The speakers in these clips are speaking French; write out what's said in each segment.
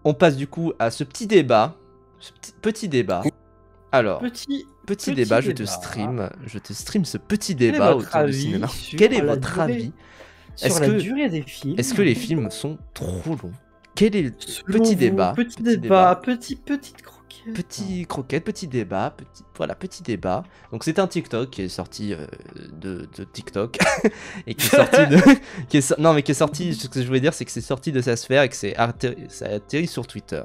on passe du coup à ce petit débat. Ce petit débat. Alors, petit débat, je te stream ce petit débat autour du cinéma. Quel est votre avis sur la durée des films? Est-ce que les films sont trop longs? Quel est le petit débat? Petite croquette. Petit débat, petit débat. Donc c'est un TikTok qui est sorti de TikTok et qui est sorti de, non mais qui est sorti. Ce que je voulais dire, c'est que c'est sorti de sa sphère et que ça a atterri sur Twitter.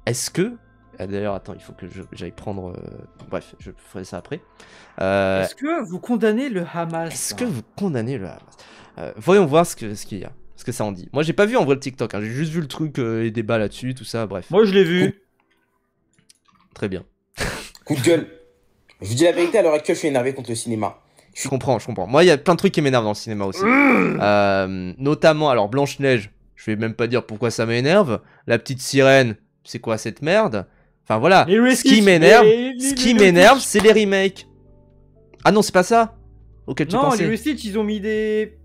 Est-ce que d'ailleurs, attends, il faut que j'aille prendre. Bref, je ferai ça après. Est-ce que vous condamnez le Hamas? Est-ce que vous condamnez le Hamas? Voyons voir ce qu'il y a. Ce que ça en dit. Moi, j'ai pas vu en vrai le TikTok. Hein. J'ai juste vu le truc, les débats là-dessus, tout ça. Bref. Moi, je l'ai vu. Très bien. Coup de gueule. Je vous dis la vérité, à l'heure actuelle, je suis énervé contre le cinéma. Je comprends. Moi, il y a plein de trucs qui m'énervent dans le cinéma aussi. Notamment, alors, Blanche-Neige. Je vais même pas dire pourquoi ça m'énerve. La petite sirène, c'est quoi cette merde? Enfin voilà, ce qui m'énerve, c'est les remakes. Ah non, c'est pas ça auquel tu pensais. Non, les Stitch, ils ont mis des...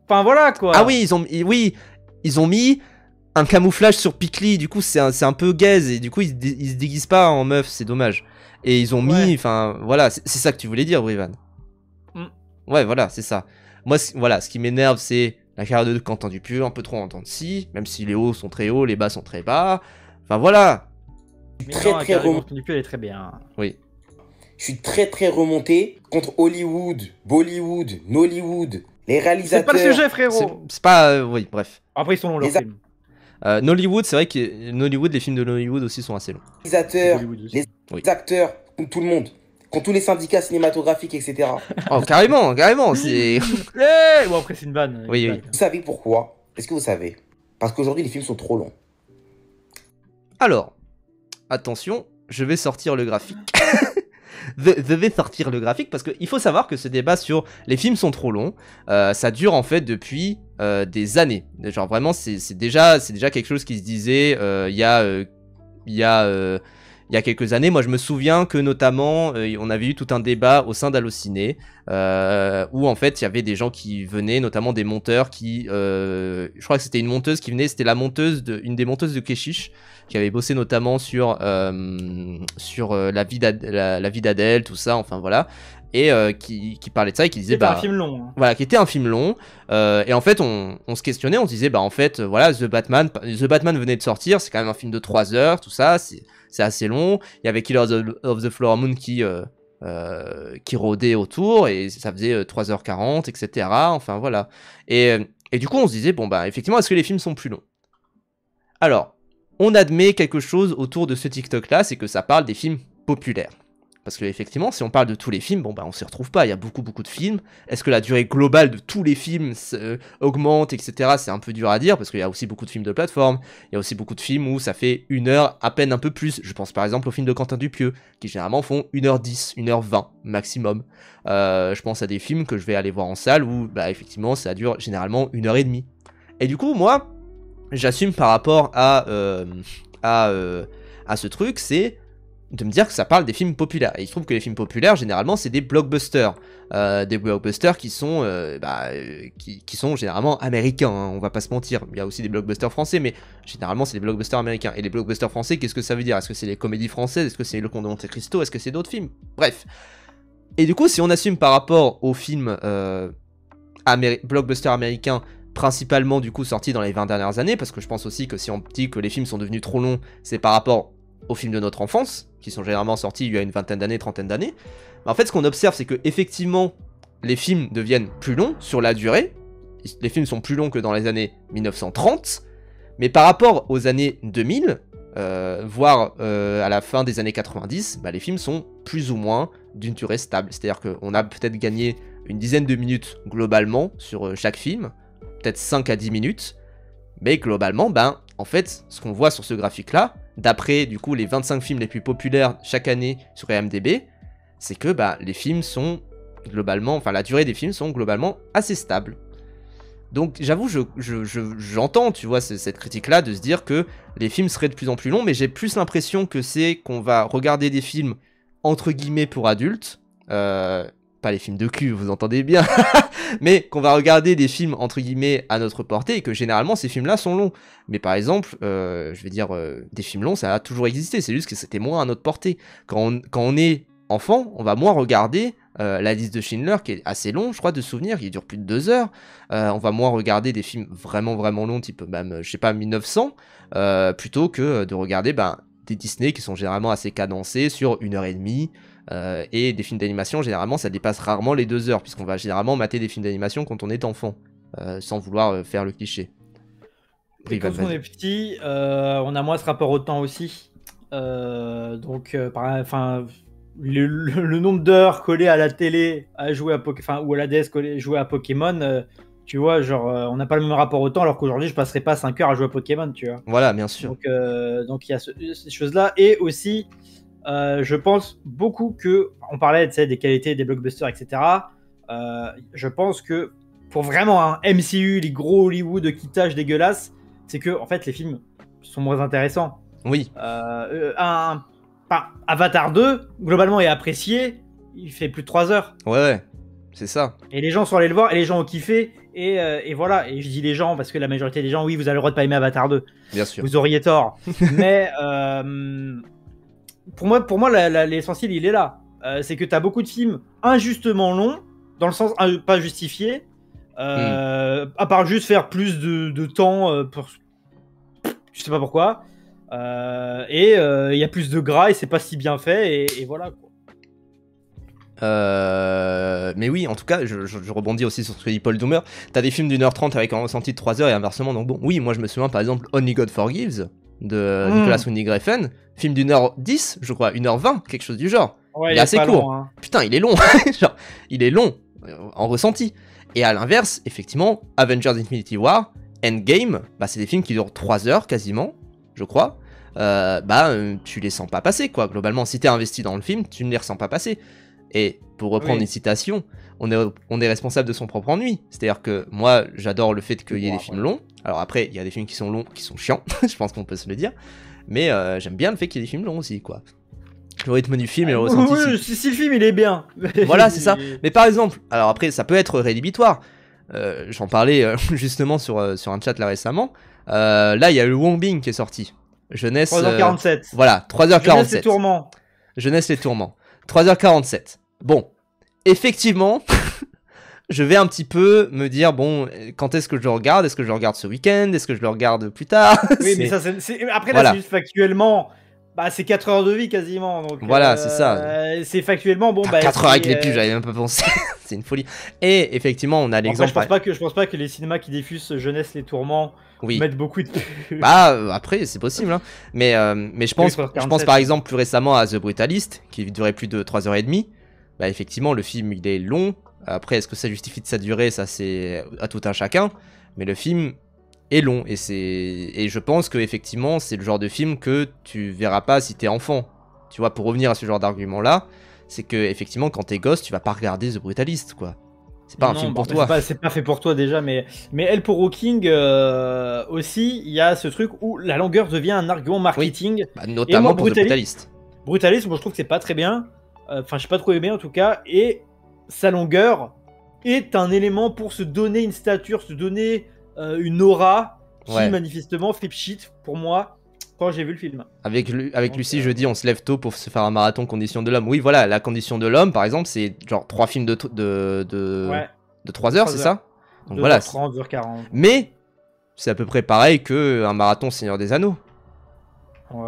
Enfin voilà quoi. Ah oui, ils ont mis un camouflage sur Piccoli, du coup c'est un peu gaze, et du coup ils se déguisent pas en meuf, c'est dommage. Et ils ont mis, enfin voilà, c'est ça que tu voulais dire, Brivan. Ouais, voilà, c'est ça. Moi, voilà, ce qui m'énerve, c'est la carrière de Quentin Dupieux, un peu trop en dents de scie, même si les hauts sont très hauts, les bas sont très bas. Enfin voilà. Très remonté. Elle est très bien. Oui. Je suis très remonté contre Hollywood, Bollywood, Nollywood, les réalisateurs. C'est pas le sujet, frérot. C'est pas, oui, bref. Après ils sont longs leurs films. Nollywood, c'est vrai que Nollywood, les films de Nollywood aussi sont assez longs. Les réalisateurs, les acteurs, contre tout le monde, contre tous les syndicats cinématographiques, etc. Oh carrément, c'est. Bon après c'est une vanne. Oui. Vous savez pourquoi? Est-ce que vous savez? Parce qu'aujourd'hui les films sont trop longs. Alors, attention, je vais sortir le graphique. Je vais sortir le graphique parce qu'il faut savoir que ce débat sur les films sont trop longs, ça dure en fait depuis des années. Genre vraiment, c'est déjà quelque chose qui se disait il y a quelques années. Moi, je me souviens que notamment, on avait eu tout un débat au sein d'Allociné où en fait, il y avait des gens qui venaient, notamment des monteurs qui, je crois que c'était une monteuse qui venait, c'était une des monteuses de Keshish qui avait bossé notamment sur la vie d'Adèle, tout ça, enfin voilà. Et qui parlait de ça et qui disait un film long. Hein. Voilà, qui était un film long. Et en fait, on se questionnait, on se disait, en fait, voilà, The Batman venait de sortir, c'est quand même un film de 3 heures, tout ça, c'est assez long. Il y avait Killers of the Flower Moon qui rôdait autour, et ça faisait 3h40, etc. Enfin, voilà. Et du coup, on se disait, effectivement, est-ce que les films sont plus longs? Alors, on admet quelque chose autour de ce TikTok-là, c'est que ça parle des films populaires. Parce que effectivement, si on parle de tous les films, on s'y retrouve pas, il y a beaucoup de films. Est-ce que la durée globale de tous les films augmente, etc. C'est un peu dur à dire, parce qu'il y a aussi beaucoup de films de plateforme, il y a aussi beaucoup de films où ça fait 1 heure, à peine un peu plus. Je pense par exemple aux films de Quentin Dupieux, qui généralement font 1h10, 1h20 maximum. Je pense à des films que je vais aller voir en salle, où effectivement ça dure généralement 1h30. Et du coup, moi, j'assume par rapport à ce truc, c'est de me dire que ça parle des films populaires. Et il se trouve que les films populaires, généralement, c'est des blockbusters. Des blockbusters qui sont généralement américains, hein, on va pas se mentir. Il y a aussi des blockbusters français, mais généralement, c'est des blockbusters américains. Et les blockbusters français, qu'est-ce que ça veut dire? Est-ce que c'est les comédies françaises? Est-ce que c'est Le Comte de Monte Cristo? Est-ce que c'est d'autres films? Bref. Et du coup, si on assume par rapport aux films blockbusters américains, principalement du coup sortis dans les 20 dernières années, parce que je pense aussi que si on dit que les films sont devenus trop longs, c'est par rapport aux films de notre enfance, qui sont généralement sortis il y a une vingtaine d'années, trentaine d'années. En fait, ce qu'on observe, c'est que effectivement, les films deviennent plus longs sur la durée. Les films sont plus longs que dans les années 1930, mais par rapport aux années 2000, voire à la fin des années 90, les films sont plus ou moins d'une durée stable. C'est-à-dire qu'on a peut-être gagné une dizaine de minutes globalement sur chaque film, peut-être 5 à 10 minutes, mais globalement, en fait, ce qu'on voit sur ce graphique-là, d'après du coup les 25 films les plus populaires chaque année sur IMDb, c'est que les films sont globalement, enfin la durée des films sont globalement assez stables. Donc j'avoue, j'entends, tu vois, cette critique-là de se dire que les films seraient de plus en plus longs, mais j'ai plus l'impression que c'est qu'on va regarder des films entre guillemets pour adultes, pas les films de cul, vous entendez bien, mais qu'on va regarder des films entre guillemets à notre portée et que généralement ces films-là sont longs. Mais par exemple, je vais dire, des films longs, ça a toujours existé, c'est juste que c'était moins à notre portée. Quand on est enfant, on va moins regarder la liste de Schindler qui est assez long, je crois, de souvenirs, qui dure plus de 2 heures. On va moins regarder des films vraiment vraiment longs, type même, je sais pas, 1900, plutôt que de regarder des Disney qui sont généralement assez cadencés sur 1h30. Et des films d'animation, généralement, ça dépasse rarement les 2 heures, puisqu'on va généralement mater des films d'animation quand on est enfant, sans vouloir faire le cliché. Et quand on est petit, on a moins ce rapport au temps aussi. Donc, le nombre d'heures collées à la télé à jouer à ou à la DS jouer à Pokémon, tu vois, genre, on n'a pas le même rapport au temps, alors qu'aujourd'hui, je passerai pas 5 heures à jouer à Pokémon, tu vois. Voilà, bien sûr. Donc il y a ces choses-là, et aussi, je pense beaucoup que, on parlait des qualités des blockbusters, etc. Je pense que pour vraiment un MCU, les gros Hollywood qui tâchent dégueulasses, c'est que en fait les films sont moins intéressants. Oui. Avatar 2, globalement, est apprécié, il fait plus de 3 heures. Ouais, c'est ça. Et les gens sont allés le voir, et les gens ont kiffé, et voilà. Et je dis les gens parce que la majorité des gens, oui, vous avez le droit de pas aimer Avatar 2. Bien sûr. Vous auriez tort. Mais pour moi l'essentiel, il est là. C'est que tu as beaucoup de films injustement longs, dans le sens pas justifié, à part juste faire plus de temps pour... Je sais pas pourquoi. Et il y a plus de gras et c'est pas si bien fait, et voilà, quoi. Mais oui, en tout cas, je rebondis aussi sur ce que dit Paul Doomer. T'as des films d'1h30 avec un ressenti de 3 heures et inversement, donc bon, oui, moi je me souviens par exemple Only God Forgives de Nicolas Winding Refn, film d'1h10, je crois, 1h20, quelque chose du genre. Ouais, il est assez court. Long, hein. Putain, il est long. Genre, il est long en ressenti. Et à l'inverse, effectivement, Avengers Infinity War, Endgame, c'est des films qui durent 3 heures quasiment, je crois. Tu les sens pas passer, quoi. Globalement, si t'es investi dans le film, tu ne les ressens pas passer. Et pour reprendre une citation, on est responsable de son propre ennui. C'est-à-dire que moi, j'adore le fait qu'il y ait des films longs. Alors après, il y a des films qui sont longs, qui sont chiants, je pense qu'on peut se le dire. Mais j'aime bien le fait qu'il y ait des films longs aussi, quoi. Le rythme du film et le ressenti. Oui, si le film il est bien. Voilà, c'est ça. Mais par exemple, alors après, ça peut être rédhibitoire. J'en parlais justement sur un chat là récemment. Là, il y a le Wong Bing qui est sorti. Jeunesse. 3h47. Voilà, 3h47. Jeunesse les tourments. Jeunesse les tourments. 3h47. Bon, effectivement, je vais un petit peu me dire, bon, quand est-ce que je le regarde? Est-ce que je le regarde ce week-end? Est-ce que je le regarde plus tard? Oui, mais ça, après, là, c'est juste factuellement, c'est 4 heures de vie quasiment. Donc, voilà, c'est ça. C'est factuellement, bon, 4 heures avec les pubs, j'avais même pas pensé. C'est une folie. Et effectivement, on a l'exemple. Je pense pas que les cinémas qui diffusent Jeunesse les tourments mettent beaucoup de pubs. Après, c'est possible, hein. Mais je pense par exemple plus récemment à The Brutalist, qui durait plus de 3h30. Effectivement, le film, il est long. Après, est-ce que ça justifie de sa durée? Ça, c'est à tout un chacun. Mais le film est long. Et je pense que effectivement, c'est le genre de film que tu verras pas si t'es enfant. Tu vois, pour revenir à ce genre d'argument-là, c'est que effectivement, quand t'es gosse, tu vas pas regarder The Brutalist, quoi. C'est pas un film pour toi. C'est pas fait pour toi déjà, mais Elle pour Hawking aussi, il y a ce truc où la longueur devient un argument marketing. Oui. Notamment pour The Brutalist. Brutalist, moi je trouve que c'est pas très bien. Enfin, je sais pas trouvé bien en tout cas. Et sa longueur est un élément pour se donner une stature, se donner une aura qui manifestement fait shit pour moi quand j'ai vu le film. Avec Lucie, je dis on se lève tôt pour se faire un marathon Condition de l'homme. Oui, voilà, la Condition de l'homme, par exemple, c'est genre 3 films de 3 heures, c'est ça? Donc voilà. 2h30, 2h40. Mais c'est à peu près pareil qu'un marathon Seigneur des Anneaux.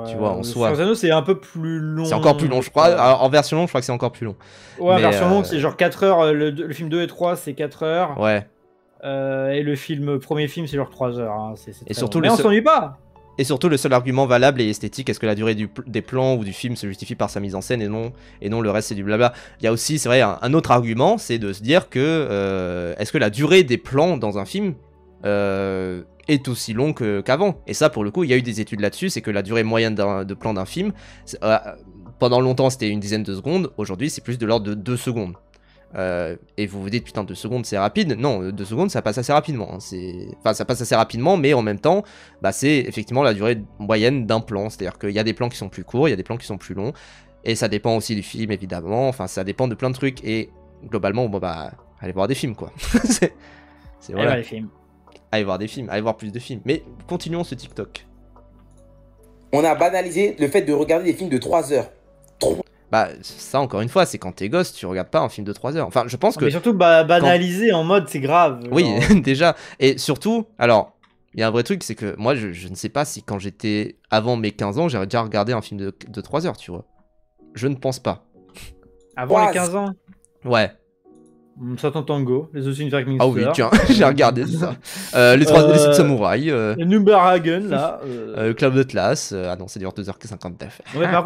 Tu vois, en soi. Seigneur des Anneaux, c'est un peu plus long. C'est encore plus long, je crois. Alors, en version longue, je crois que c'est encore plus long. Ouais, en version longue, c'est genre 4 heures. Le film 2 et 3, c'est 4 heures. Ouais. Et le premier film, c'est genre 3 heures. Hein. Et surtout, mais on s'ennuie pas. Et surtout, le seul argument valable et esthétique, est-ce que la durée des plans ou du film se justifie par sa mise en scène et non le reste c'est du blabla. Il y a aussi, c'est vrai, un autre argument, c'est de se dire que est-ce que la durée des plans dans un film est aussi longue qu'avant. Et ça, pour le coup, il y a eu des études là-dessus, c'est que la durée moyenne de plan d'un film, pendant longtemps c'était une dizaine de secondes, aujourd'hui c'est plus de l'ordre de 2 secondes. Et vous vous dites putain 2 secondes c'est rapide. Non, 2 secondes ça passe assez rapidement, hein. Enfin ça passe assez rapidement, mais en même temps c'est effectivement la durée moyenne d'un plan. C'est à dire qu'il y a des plans qui sont plus courts, il y a des plans qui sont plus longs, et ça dépend aussi du film évidemment. Enfin ça dépend de plein de trucs. Et globalement, bon, bah, allez voir des films, quoi. c'est Voilà. Les films. Allez voir des films, allez voir plus de films. Mais continuons ce TikTok. On a banalisé le fait de regarder des films de 3 heures. Bah, ça, encore une fois, c'est quand t'es gosse, tu regardes pas un film de 3 heures. Enfin, je pense que... Mais surtout, banaliser en mode, c'est grave. Oui, genre. déjà. Et surtout, alors, il y a un vrai truc, c'est que moi, je ne sais pas si quand j'étais avant mes 15 ans, j'aurais déjà regardé un film de 3 heures, tu vois. Je ne pense pas. Avant les 15 ans. Ouais. Satan Tango, les Ocean Viking. Ah oui, tiens, j'ai regardé ça. Les 7 samouraïs. Numberhagen, là. Club Atlas. Ah non, c'est du 2h59. Ouais, par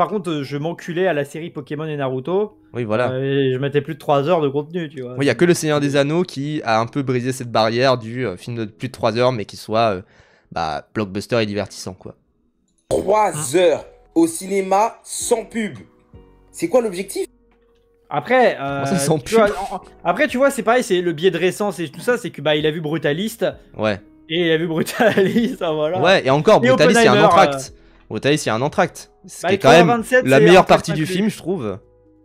contre, je m'enculais à la série Pokémon et Naruto. Oui, voilà. Et je mettais plus de 3 heures de contenu, tu vois. Oui, il n'y a que Le Seigneur des Anneaux qui a un peu brisé cette barrière du film de plus de 3 heures, mais qui soit blockbuster et divertissant, quoi. 3 heures au cinéma sans pub. C'est quoi l'objectif? Après, tu vois, c'est pareil, c'est le biais de récence et tout ça, c'est que il a vu Brutalist. Ouais. Et il a vu Brutalist, voilà. Ouais, et encore, Brutalist, il y a un entracte. Brutalist, il y a un entracte. C'est quand même 27, la meilleure partie du film, je trouve.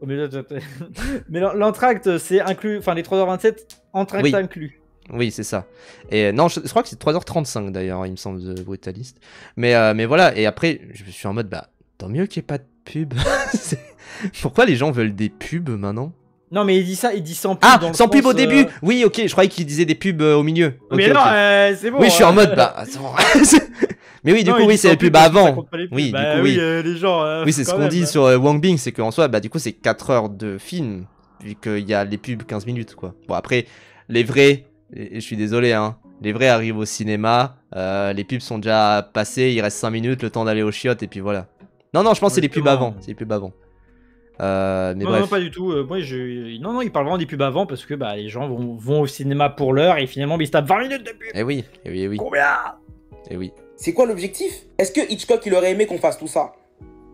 Mais l'entracte, c'est inclus, enfin les 3h27, entracte inclus. Oui, c'est ça. Et non, je crois que c'est 3h35 d'ailleurs, il me semble, de Brutalist. Mais voilà, et après, je suis en mode, tant mieux qu'il n'y ait pas de pub. Pourquoi les gens veulent des pubs maintenant? Non, mais il dit sans pub. Ah, sans pub au début. Oui, ok, je croyais qu'il disait des pubs au milieu. Mais okay, non, okay. c'est bon. Oui, je suis en mode, attends. Mais oui, du coup, oui, c'est les pubs avant. Oui, du coup, oui. Les gens. Oui, c'est ce qu'on dit sur Wang Bing, c'est qu'en soi, du coup, c'est 4 heures de film, vu qu'il y a les pubs 15 minutes, quoi. Bon, après, les vrais, je suis désolé, hein, les vrais arrivent au cinéma, les pubs sont déjà passées, il reste 5 minutes, le temps d'aller aux chiottes, et puis voilà. Non, je pense que c'est les pubs avant. C'est les pubs avant. Mais non, bref. non, pas du tout. Moi, non, il parle vraiment des pubs avant parce que les gens vont au cinéma pour l'heure et finalement, ils se tapent 20 minutes de pub. Eh oui. Combien? Eh oui. C'est quoi l'objectif? Est-ce que Hitchcock, il aurait aimé qu'on fasse tout ça?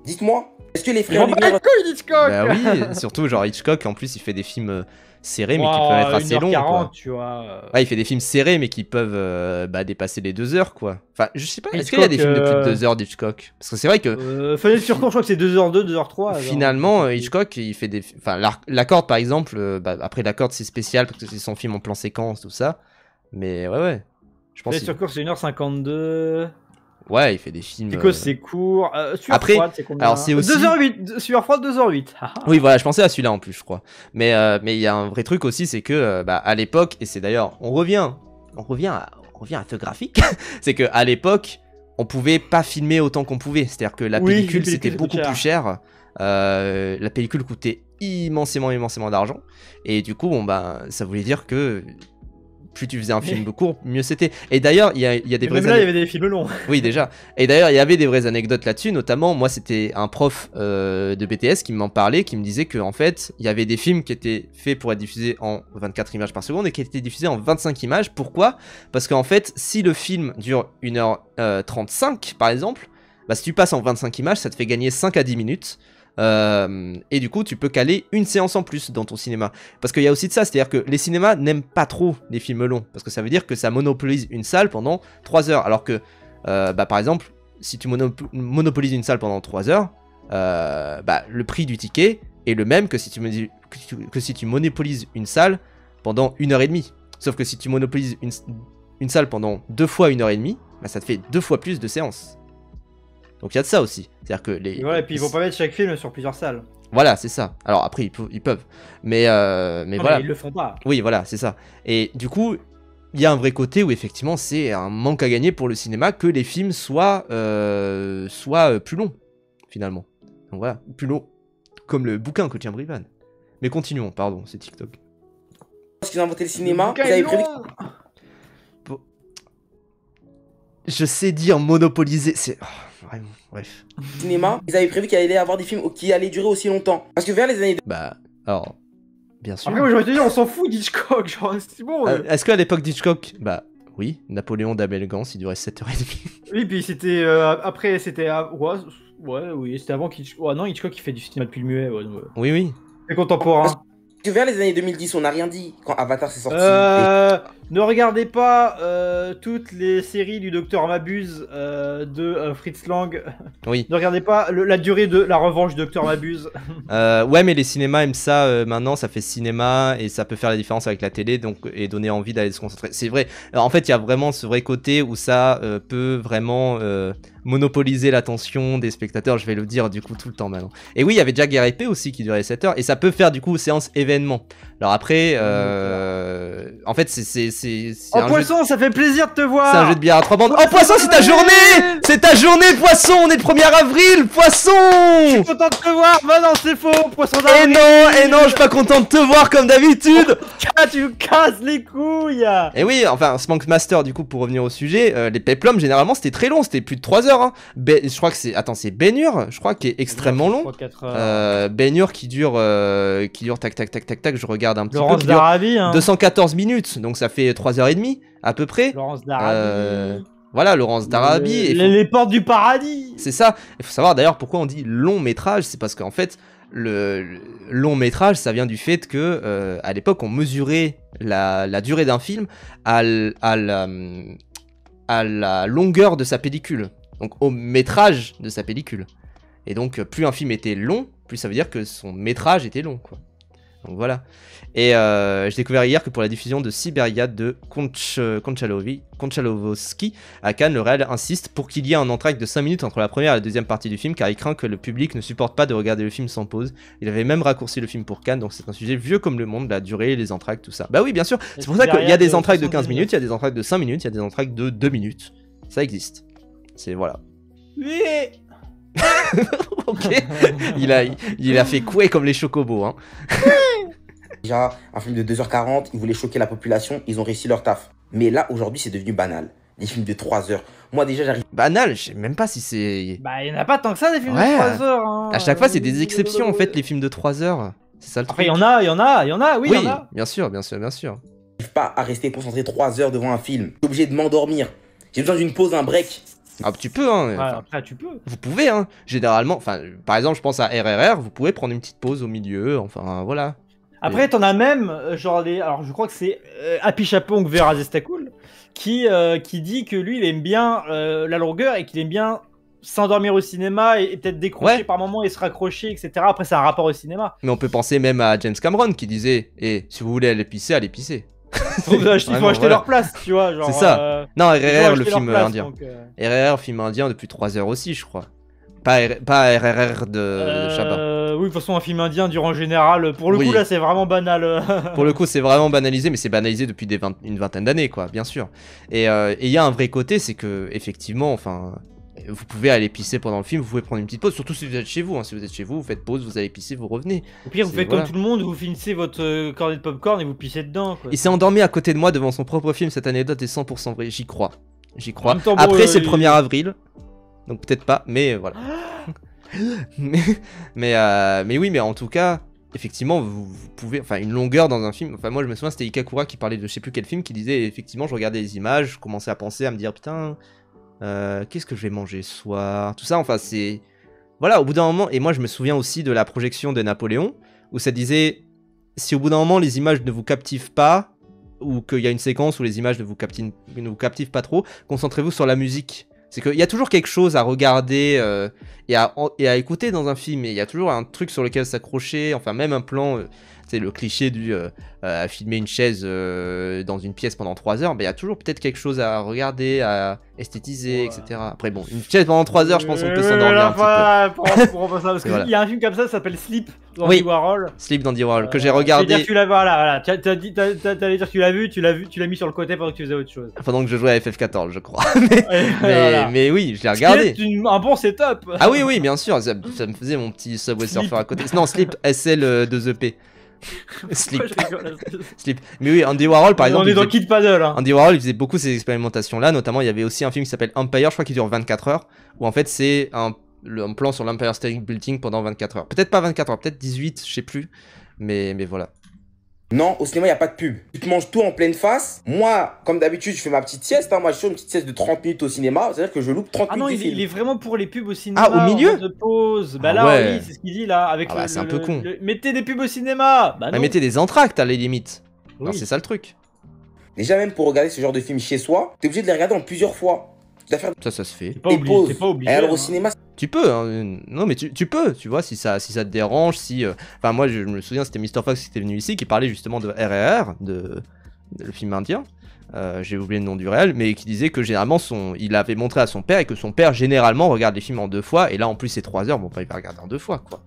Dites-moi. Est-ce que les frères Lumière... Hitchcock. Bah oui, surtout genre Hitchcock, en plus, il fait des films serrés, mais qui peuvent être assez longs, 1h40, quoi. tu vois. Ouais, il fait des films serrés, mais qui peuvent dépasser les 2 heures, quoi. Enfin, je sais pas, est-ce qu'il y a des films de plus de 2 heures d'Hitchcock? Parce que c'est vrai que... Fenêtre sur cour, je crois que c'est 2h02, 2h03. Finalement, Hitchcock, il fait des... Enfin, La Corde, par exemple, après La Corde, c'est spécial, parce que c'est son film en plan séquence, tout ça. Mais ouais. Je pense Fenêtre sur cour, c'est 1h52... Ouais, il fait des films... Pico, c'est court. Après, froide, c'est combien? alors c'est aussi... 2h08, Sueur froide, 2h08. Oui, voilà, je pensais à celui-là en plus, je crois. Mais il y a un vrai truc aussi, c'est que à l'époque, et c'est d'ailleurs, on revient à ce graphique, c'est que à l'époque, on pouvait pas filmer autant qu'on pouvait. C'est-à-dire que la pellicule, c'était beaucoup plus cher. La pellicule coûtait immensément d'argent. Et du coup, ça voulait dire que plus tu faisais un film court, mieux c'était. Et d'ailleurs, il y a des vraies... Même là, il y avait des films longs. Oui, déjà. Et d'ailleurs, il y avait des vraies anecdotes là-dessus. Notamment, moi, c'était un prof de BTS qui m'en parlait, qui me disait qu'en fait, il y avait des films qui étaient faits pour être diffusés en 24 images par seconde et qui étaient diffusés en 25 images. Pourquoi? Parce qu'en fait, si le film dure 1h35, par exemple, si tu passes en 25 images, ça te fait gagner 5 à 10 minutes. Et du coup tu peux caler une séance en plus dans ton cinéma, parce qu'il y a aussi de ça, c'est à dire que les cinémas n'aiment pas trop les films longs, parce que ça veut dire que ça monopolise une salle pendant 3 heures, alors que par exemple si tu monopolises une salle pendant 3 heures, le prix du ticket est le même que si tu monopolises une salle pendant 1h30, sauf que si tu monopolises une salle pendant 2 fois 1h30, ça te fait 2 fois plus de séances. Donc il y a de ça aussi. C'est-à-dire que les... Voilà, et puis ils vont pas mettre chaque film sur plusieurs salles. Voilà, c'est ça. Alors après, ils peuvent. Mais voilà. Mais ils le font pas. Oui, voilà, c'est ça. Et du coup, il y a un vrai côté où effectivement, c'est un manque à gagner pour le cinéma que les films soient plus longs, finalement. Donc voilà, plus longs. Comme le bouquin que tient Brivan. Mais continuons, pardon, c'est TikTok. Lorsqu'ils ont inventé le cinéma, ils avaient prévu... Je sais dire monopoliser, c'est... vraiment, bref. Cinéma, ils avaient prévu qu'il allait y avoir des films qui allaient durer aussi longtemps. Parce que vers les années... alors, bien sûr. Après, moi, j'aurais te dire, on s'en fout d'Hitchcock, genre, c'est bon. Est-ce qu'à l'époque d'Hitchcock, oui, Napoléon d'Abel Gance, il durait 7h30. Oui, puis c'était... après, c'était... oui, c'était avant qu'Hitchcock... Ouais, non, Hitchcock, il fait du cinéma depuis le muet, Oui. C'est contemporain. Parce que vers les années 2010, on n'a rien dit quand Avatar s'est sorti. Ne regardez pas toutes les séries du Docteur Mabuse de Fritz Lang. Oui. Ne regardez pas la durée de la revanche du Docteur Mabuse. Ouais, mais les cinémas aiment ça maintenant, ça fait cinéma et ça peut faire la différence avec la télé donc, et donner envie d'aller se concentrer. C'est vrai. Alors, en fait, il y a vraiment ce vrai côté où ça peut vraiment monopoliser l'attention des spectateurs, je vais le dire du coup tout le temps maintenant. Et oui, il y avait déjà Guerre épée aussi qui durait 7 heures et ça peut faire du coup séance événement. Alors après, en fait, c'est Oh, un Poisson, ça fait plaisir de te voir. C'est un jeu de bière à 3 bandes. Oh, Poisson, c'est ta journée! C'est ta journée, Poisson! On est le 1er avril, Poisson! Je suis content de te voir. Bah non, c'est faux, Poisson Et d'avril. non, je suis pas content de te voir comme d'habitude! Tu me casses les couilles. Et oui, enfin, Spank Master, du coup, pour revenir au sujet, les peplums, généralement, c'était très long, c'était plus de 3 heures. Hein. Je crois que c'est. Attends, c'est Ben-Hur, je crois, qui est extrêmement long. Ben-Hur qui dure tac, tac, tac, tac, tac, je regarde un petit Laurence peu. d'Arabie, hein. 214 minutes, donc ça fait 3h30 à peu près. Laurence d'Arabie. Voilà, Laurence d'Arabie. Les portes du paradis. C'est ça. Il faut savoir d'ailleurs pourquoi on dit long métrage, c'est parce qu'en fait, le long métrage, ça vient du fait que à l'époque, on mesurait la durée d'un film à la longueur de sa pellicule, donc au métrage de sa pellicule. Et donc, plus un film était long, plus ça veut dire que son métrage était long, quoi. Donc voilà. Et j'ai découvert hier que pour la diffusion de Siberia de Konchalovsky à Cannes, le réal insiste pour qu'il y ait un entracte de 5 minutes entre la première et la deuxième partie du film, car il craint que le public ne supporte pas de regarder le film sans pause. Il avait même raccourci le film pour Cannes, donc c'est un sujet vieux comme le monde, la durée, les entractes, tout ça. Bah oui, bien sûr, c'est pour ça qu'il y a des entractes de 15 minutes, il y a des entractes de 5 minutes, il y a des entractes de 2 minutes. Ça existe. C'est voilà. Oui. Ok. Il a fait couer comme les chocobos, hein. Déjà, un film de 2h40, ils voulaient choquer la population, ils ont réussi leur taf. Mais là, aujourd'hui, c'est devenu banal. Des films de 3 heures. Moi, déjà, j'arrive. Banal, je sais même pas si c'est. Bah, il n'y en a pas tant que ça des films Ouais. de 3 heures. Hein. À chaque fois, c'est des exceptions en fait, les films de 3 heures. C'est ça le Après, truc. il y en a, oui, il y en a. Bien sûr, bien sûr, bien sûr. Pas à rester concentré 3 heures devant un film. Je suis obligé de m'endormir. J'ai besoin d'une pause, un break. Ah, tu peux, hein. Ouais, Enfin, après, tu peux. vous pouvez, hein. Généralement, enfin, par exemple, je pense à RRR, vous pouvez prendre une petite pause au milieu, enfin, voilà. Après, t'en as même, genre, alors je crois que c'est Happy Chapong vers Azestakul qui dit que lui, il aime bien la longueur et qu'il aime bien s'endormir au cinéma et peut-être décrocher Ouais. par moment et se raccrocher, etc. Après, c'est un rapport au cinéma. Mais on peut penser même à James Cameron qui disait, si vous voulez aller pisser, allez pisser. Il faut acheter Vraiment, leur place, tu vois. Genre, C'est ça. Non, ils vont RRR, le acheter leur film place, indien. donc, RRR, film indien depuis 3 heures aussi, je crois. Pas RRR de Chabat. oui, de toute façon, un film indien dure en général. Pour le Oui. coup, là, c'est vraiment banal. Pour le coup, c'est vraiment banalisé, mais c'est banalisé depuis une vingtaine d'années, quoi, bien sûr. Et il y a un vrai côté, c'est que, effectivement, enfin, vous pouvez aller pisser pendant le film, vous pouvez prendre une petite pause, surtout si vous êtes chez vous. Hein. Si vous êtes chez vous, vous faites pause, vous allez pisser, vous revenez. Au pire, vous C'est- faites voilà. comme tout le monde, vous finissez votre cornet de popcorn et vous pissez dedans. Quoi. Il s'est endormi à côté de moi devant son propre film, cette anecdote est 100% vraie, j'y crois. J'y crois. En même temps, bon, Après, c'est le il- 1er avril, donc peut-être pas, mais voilà. mais oui, mais en tout cas, effectivement, vous pouvez. Enfin, une longueur dans un film. Enfin, moi, je me souviens, c'était Ikakura qui parlait de je sais plus quel film, qui disait effectivement, je regardais les images, je commençais à penser, à me dire putain, qu'est-ce que je vais manger ce soir. Tout ça, enfin, c'est. Voilà, au bout d'un moment, et moi, je me souviens aussi de la projection de Napoléon, où ça disait si au bout d'un moment, les images ne vous captivent pas, ou qu'il y a une séquence où les images ne vous captivent pas trop, concentrez-vous sur la musique. C'est qu'il y a toujours quelque chose à regarder et à écouter dans un film, et il y a toujours un truc sur lequel s'accrocher, enfin même un plan, c'est le cliché du filmer une chaise dans une pièce pendant 3 heures, il y a toujours peut-être quelque chose à regarder, à esthétiser, Ouais. etc. Après bon, une chaise pendant 3 heures, je pense qu'on peut s'endormir un petit Pour ça, parce Voilà. qu'il y a un film comme ça s'appelle Sleep Oui. d'Andy Warhol. peu. Sleep d'Andy Warhol, que j'ai Je vais regardé dire que tu l'as, voilà. T'allais dire que tu l'as vu, tu l'as mis sur le côté pendant que tu faisais autre chose. pendant que je jouais à FF14, je crois. Voilà. mais oui, je l'ai regardé. C'est un bon setup. Ah oui, bien sûr, ça me faisait mon petit Subway Sleep. Surfer à côté. Non, Sleep, SL de The P. Sleep, Je rigole. Sleep. Mais oui, Andy Warhol, par exemple, On est il dans faisait- Kid Paddle. Hein. Andy Warhol, il faisait beaucoup ces expérimentations-là. Notamment, il y avait aussi un film qui s'appelle Empire, je crois qu'il dure 24 heures, où en fait, c'est un plan sur l'Empire State Building pendant 24 heures. Peut-être pas 24 heures, peut-être 18, je sais plus. Mais voilà. Non, au cinéma, il n'y a pas de pub. Tu te manges tout en pleine face. Moi, comme d'habitude, je fais ma petite sieste. Hein. Moi, je fais une petite sieste de 30 minutes au cinéma. C'est-à-dire que je loupe 30 Ah minutes non, du film. il est vraiment pour les pubs au cinéma. Ah, au milieu en mode de pause. Bah Ah là, ouais. oui, c'est ce qu'il dit là. Avec Ah bah, c'est un peu con. mettez des pubs au cinéma. Bah Bah, non. mettez des entractes à la limite. Oui. Alors, c'est ça le truc. Déjà, même pour regarder ce genre de film chez soi, t'es obligé de les regarder en plusieurs fois. Tu dois faire Ça se fait. T'es pas des obligé. pauses. T'es pas obligé. Et alors, au hein. cinéma, Tu peux, hein. Non mais tu peux, tu vois, si ça te dérange, si... Enfin moi je me souviens, c'était Mr. Fox qui était venu ici, qui parlait justement de RRR, le film indien, j'ai oublié le nom du réel, mais qui disait que généralement il avait montré à son père et que son père généralement regarde les films en 2 fois, et là en plus c'est 3 heures, bon bah il va regarder en 2 fois quoi.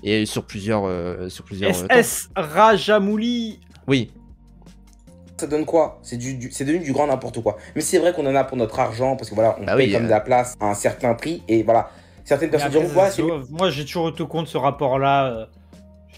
Et sur plusieurs SS Rajamouli. Oui, ça donne quoi? C'est devenu du grand n'importe quoi. Mais c'est vrai qu'on en a pour notre argent, parce que voilà, on Bah paye oui, comme de la place à un certain prix, et voilà. Certaines personnes diront, voilà, c'est Moi, j'ai toujours été contre ce rapport-là.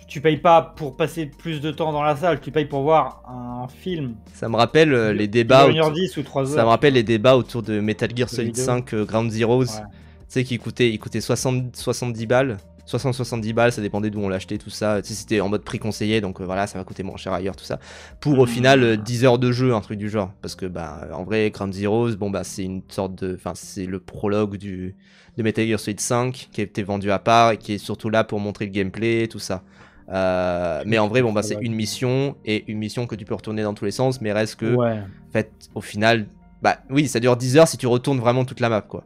Tu payes pas pour passer plus de temps dans la salle, tu payes pour voir un film. ça me rappelle les débats... 1h10 ou 3h. Ça me rappelle les débats autour de Metal Gear De Solid vidéo. 5 Ground Zeroes. Ouais. Tu sais, qui coûtait 70 balles. 60-70 balles, ça dépendait d'où on l'achetait, tout ça. Tu sais, c'était en mode prix conseillé, donc voilà, ça va coûter moins cher ailleurs, tout ça. Pour au final 10 heures de jeu, un truc du genre. Parce que, bah, en vrai, Ground Zeroes, bon, bah, c'est une sorte de. Enfin, c'est le prologue de Metal Gear Solid 5 qui a été vendu à part et qui est surtout là pour montrer le gameplay, tout ça. Mais en vrai, bon, bah, c'est une mission et une mission que tu peux retourner dans tous les sens, mais reste que, Ouais. en fait, au final, bah, oui, ça dure 10 heures si tu retournes vraiment toute la map, quoi.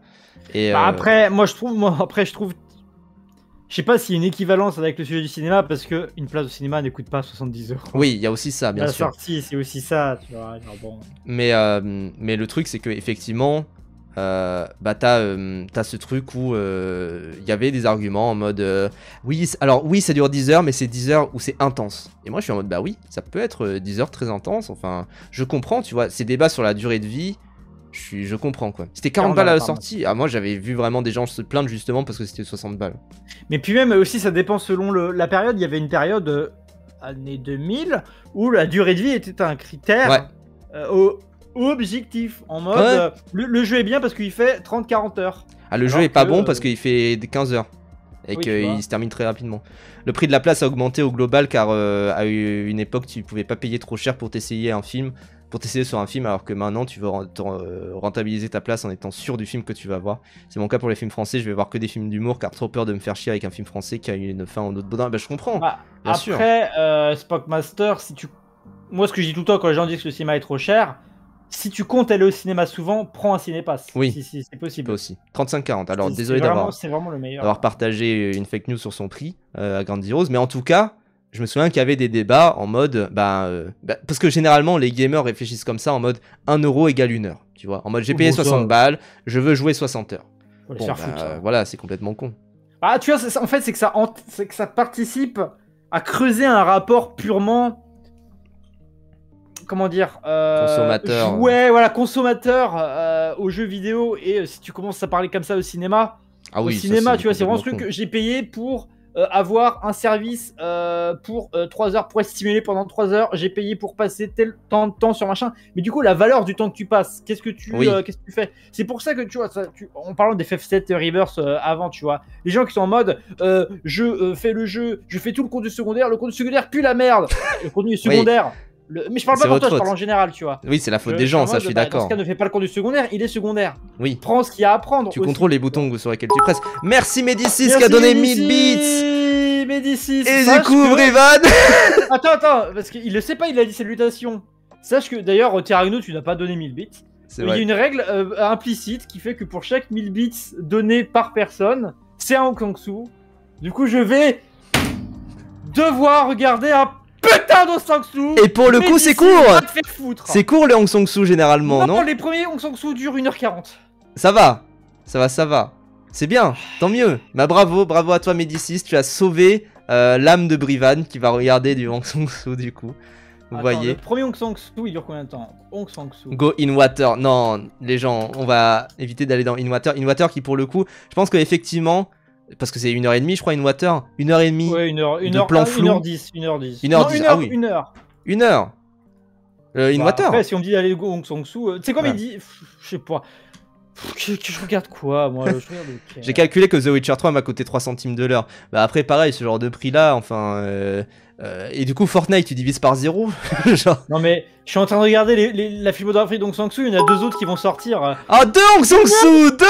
Et, Bah, après, je trouve. Je sais pas s'il y a une équivalence avec le sujet du cinéma, parce que une place au cinéma ne coûte pas 70 euros. oui, il y a aussi ça, bien La sûr. sortie, c'est aussi ça, tu vois. Genre, bon. Mais le truc, c'est que effectivement, bah t'as ce truc où il y avait des arguments en mode oui, alors oui, ça dure 10 heures, mais c'est 10 heures où c'est intense. Et moi, je suis en mode bah oui, ça peut être 10 heures très intense. Enfin, je comprends, tu vois, ces débats sur la durée de vie. Je comprends quoi. C'était 40 balles à la sortie. Ah, moi j'avais vu vraiment des gens se plaindre justement parce que c'était 60 balles. Mais puis même aussi, ça dépend selon la période. Il y avait une période, années 2000, où la durée de vie était un critère objectif. En mode, Ouais. Le jeu est bien parce qu'il fait 30-40 heures. Ah, le Alors jeu est pas que, bon parce qu'il fait des 15 heures. Et Oui, tu vois. qu'il se termine très rapidement. Le prix de la place a augmenté au global car à une époque tu pouvais pas payer trop cher pour t'essayer un film. Pour t'essayer sur un film, alors que maintenant tu veux rentabiliser ta place en étant sûr du film que tu vas voir. C'est mon cas pour les films français, je vais voir que des films d'humour car trop peur de me faire chier avec un film français qui a une fin en autre bodin. Bah je comprends, Bah, bien sûr. après, Spockmaster, moi ce que je dis tout le temps quand les gens disent que le cinéma est trop cher, si tu comptes aller au cinéma souvent, prends un cinépass. Oui. Si c'est Toi possible. aussi. 35-40, alors C'est désolé vraiment- C'est vraiment le meilleur. d'avoir partagé une fake news sur son prix à Ground Zeroes, mais en tout cas, je me souviens qu'il y avait des débats en mode, parce que généralement les gamers réfléchissent comme ça en mode 1 euro égale 1 heure, tu vois, en mode j'ai payé Bon, ça. 60 balles, je veux jouer 60 heures. Faut les Bon, faire foutre, ça. voilà, c'est complètement con. Ah, tu vois, en fait, c'est que ça participe à creuser un rapport purement. Comment dire Consommateur. Ouais, voilà, consommateur aux jeux vidéo. Et si tu commences à parler comme ça au cinéma, Ah oui, au ça, cinéma, c'est tu vois, c'est vraiment ce complètement truc que j'ai payé pour avoir un service pour 3 heures, pour être stimulé pendant 3 heures. J'ai payé pour passer tel temps de temps sur machin. Mais du coup, la valeur du temps que tu passes, qu'est-ce que tu fais? C'est pour ça que tu vois, en parlant des FF7 Reverse avant, tu vois, les gens qui sont en mode je fais le jeu, je fais tout le contenu secondaire pue la merde. Le contenu secondaire. Mais je parle C'est pas pour votre toi, je faute. parle en général, tu vois. Oui, c'est la faute des gens, ça je suis Dans d'accord. ce cas, ne fais pas le contenu secondaire, il est secondaire. Oui. Prends ce qu'il y a à apprendre. Tu aussi. contrôles les boutons sur lesquels tu presses. Merci Médicis qui a Merci, donné 1000 bits. Médicis. Et Sache découvre que- Evan. Attends, parce qu'il le sait pas, il a dit salutations. Sache que d'ailleurs, Tiragno, tu n'as pas donné 1000 bits. C'est Il y a vrai. une règle implicite qui fait que pour chaque 1000 bits donnés par personne, c'est un Hong Kong-Soo. Du coup, je vais devoir regarder un putain de Hong Kong-Soo. Et pour le coup, c'est court. Va te faire foutre. C'est court le Hong Song-soo généralement, non? Les premiers Hong Kong-Soo durent 1h40. Ça va. C'est bien, tant mieux. Bah bravo à toi Médicis, tu as sauvé l'âme de Brivan qui va regarder du Hong Song-soo du coup. Vous Attends, voyez. Le premier Hong Kong-Soo, il dure combien de temps? Hong Kong-Soo. Go in water. Non, les gens, on va éviter d'aller dans in water. In water qui pour le coup, je pense que effectivement, parce que c'est 1h30 je crois in water, 1h30. Ouais, une heure, de plan flou. 1h10. 1h10. 1h10, ah oui. 1 heure. 1 heure. In Bah, water. Après, si on me dit d'aller go Hong Kong-Soo, tu sais quoi, Ouais. mais il dit. Je sais pas. Je regarde quoi, moi? Je regarde ok. J'ai calculé que The Witcher 3 m'a coûté 3 centimes de l'heure. Bah après pareil, ce genre de prix là, enfin... et du coup Fortnite tu divises par 0. Genre... Non, mais je suis en train de regarder la filmographie d'Hong Kong-Soo, il y en a 2 autres qui vont sortir. Ah 2 Hong Song-soo 2 2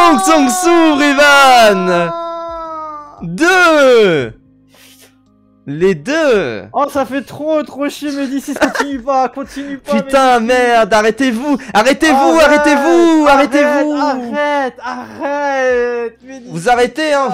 Hong Song-soo, Rivan 2 Les deux. Oh, ça fait trop chier, Médicis, continue pas, continue pas. Putain, Médicis. merde, arrêtez-vous. Arrêtez-vous. Arrête, Médicis. Vous arrêtez, hein,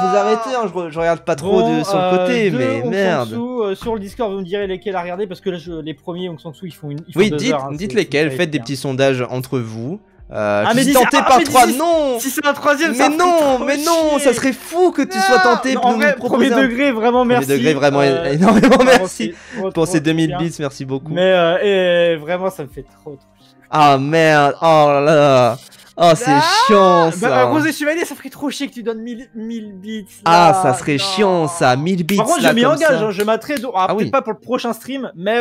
je regarde pas trop sur le côté, deux mais Hong merde. Sang-soo, sur le Discord, vous me direz lesquels à regarder, parce que là, les premiers Hong Sang-soo, ils font Oui, 2 heures. dites lesquels, faites des petits sondages entre vous. mais si tenté par 3, non. Si c'est un troisième, Mais non, ça serait fou que tu sois tenté non, pour en nous vrai, proposer premier degré, vraiment merci. Premier degré, vraiment énormément merci trop, pour ces 2000 bien. bits, merci beaucoup. Mais vraiment, ça me fait trop chier. Ah merde, oh là là. Oh, c'est chiant ça. Rose et Chevalier, ça ferait trop chier que tu donnes 1000 bits. Là. Ah, ça serait chiant ça, 1000 bits. Par contre, là, je m'y comme engage, ça. hein, je m'attrais. Peut-être oui. pas pour le prochain stream, mais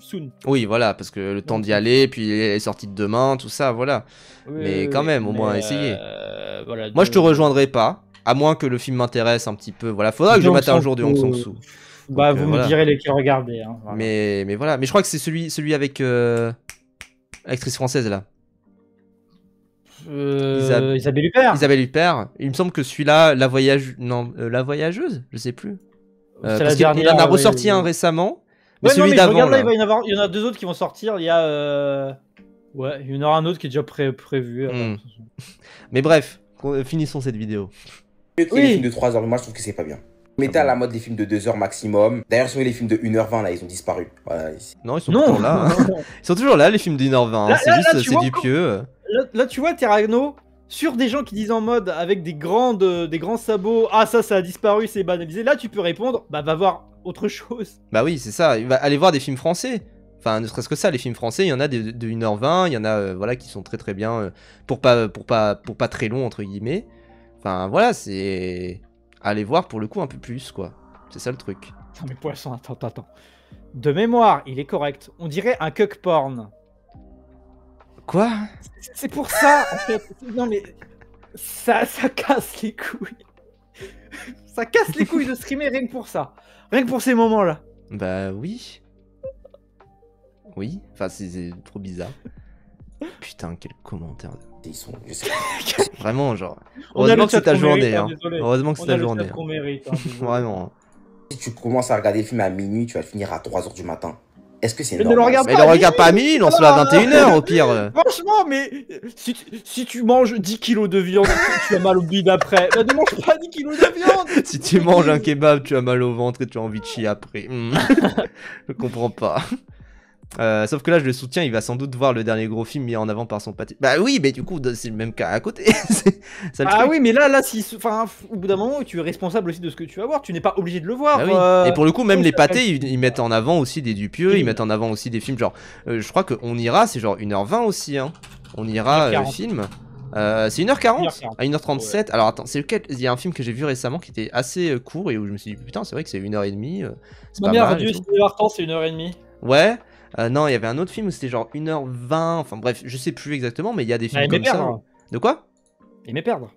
soon. Oui, voilà, parce que le temps d'y aller, puis les sorties de demain, tout ça, voilà. Mais quand même, au moins essayer. Voilà, Moi, je te rejoindrai pas, à moins que le film m'intéresse un petit peu. Voilà, faudra que je mette un jour du Hong Sang-soo. Bah, Donc, vous voilà. me direz lesquels regarder. Hein, voilà. Mais voilà, mais je crois que c'est celui avec l'actrice française là. Isabelle Huppert. Isabelle Huppert. Il me semble que celui-là, la voyageuse, je sais plus. C'est Parce la dernière. qu'il en a ressorti un récemment. Mais Ouais, non, celui mais je d'avant regarde là, là. il y en a 2 autres qui vont sortir. Il y a. Ouais, il y en aura un autre qui est déjà prévu. Mais bref, finissons cette vidéo. Mieux que les films de 3 heures, mais moi je trouve que c'est pas bien. Mettez à la mode les films de 2 heures maximum. D'ailleurs, si vous voulez les films de 1h20, là, ils ont disparu. Voilà. Non, ils sont toujours là. Hein. Ils sont toujours là, les films d'1h20. Là, C'est là, juste, tu c'est vois, du pieux. Là, tu vois, Terragno, sur des gens qui disent en mode avec des grands sabots, ah, ça a disparu, c'est banalisé. Là, tu peux répondre, bah, va voir autre chose. Bah oui, c'est ça. Il va aller voir des films français. Enfin, ne serait-ce que ça, les films français, il y en a de 1h20, il y en a voilà, qui sont très bien, pour pas très long, entre guillemets. Enfin, voilà, c'est... Aller voir pour le coup un peu plus, quoi. C'est ça le truc. Non mais poisson, attends. De mémoire, il est correct. On dirait un cuck porn. Quoi? C'est pour ça, en fait. Non mais... Ça casse les couilles. Ça casse les couilles de streamer rien que pour ça. Rien que pour ces moments-là. Bah oui. Oui, enfin c'est trop bizarre. Putain, quel commentaire. Ils sont... je sais Vraiment, genre... On a le Heureusement que chat c'est ta qu'on journée, mérite, hein. désolé. Heureusement que c'est On a ta le journée. chat qu'on mérite, hein, désolé. Vraiment. Si tu commences à regarder le film à minuit, tu vas le finir à 3h du matin. Est-ce que c'est Mais ne normal? le regarde Mais le regarde pas à minuit, lance-le à 21h au pire. Franchement, mais si tu manges 10 kilos de viande, tu as mal au bide après. Bah, ne mange pas 10 kilos de viande. Si tu manges un kebab, tu as mal au ventre et tu as envie de chier après. Je comprends pas. Sauf que là, je le soutiens, il va sans doute voir le dernier gros film mis en avant par son pâté. Bah oui, mais du coup, c'est le même cas à côté. Ça, Ah oui, mais là, si, enfin, au bout d'un moment, tu es responsable aussi de ce que tu vas voir. Tu n'es pas obligé de le voir. Bah oui. Et pour le coup, même oui, les ça pâtés, ils mettent en avant aussi des Dupieux, Oui. ils mettent en avant aussi des films genre... je crois qu'on ira, c'est genre 1h20 aussi, hein. On ira, 1h40. le film. C'est 1h40 1h40. à 1h37. Ouais. Alors attends, c'est lequel? Il y a un film que j'ai vu récemment qui était assez court et où je me suis dit, putain, c'est vrai que c'est 1h30. C'est Ma pas mère mal a et dû tout. estimer leur temps, c'est 1h30. Ouais. Non, il y avait un autre film où c'était genre 1h20. Enfin bref, je sais plus exactement, mais il y a des films comme ça. De quoi? Aimer perdre.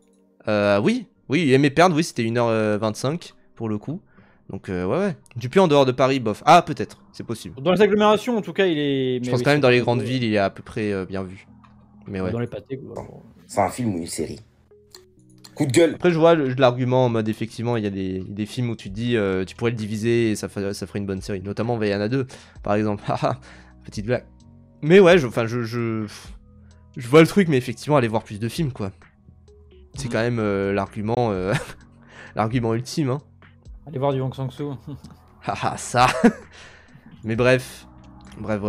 Oui, Aimer perdre, oui, c'était 1h25 pour le coup. Donc ouais. Dupieux en dehors de Paris, bof. Ah, peut-être, c'est possible. Dans les agglomérations, en tout cas, il est. Je pense quand même dans les grandes villes, il est à peu près bien vu. Mais ouais. Dans les pâtés, C'est un film ou une série? Coup de gueule. Après, je vois l'argument en mode effectivement, il y a des films où tu te dis tu pourrais le diviser et ça ferait une bonne série. Notamment Vaiana 2, par exemple. Petite blague. Mais ouais, je vois le truc, mais effectivement, aller voir plus de films, quoi. C'est quand même l'argument l'argument ultime, hein. Allez voir du Hong Sang-soo. Ça. Mais bref. Bref.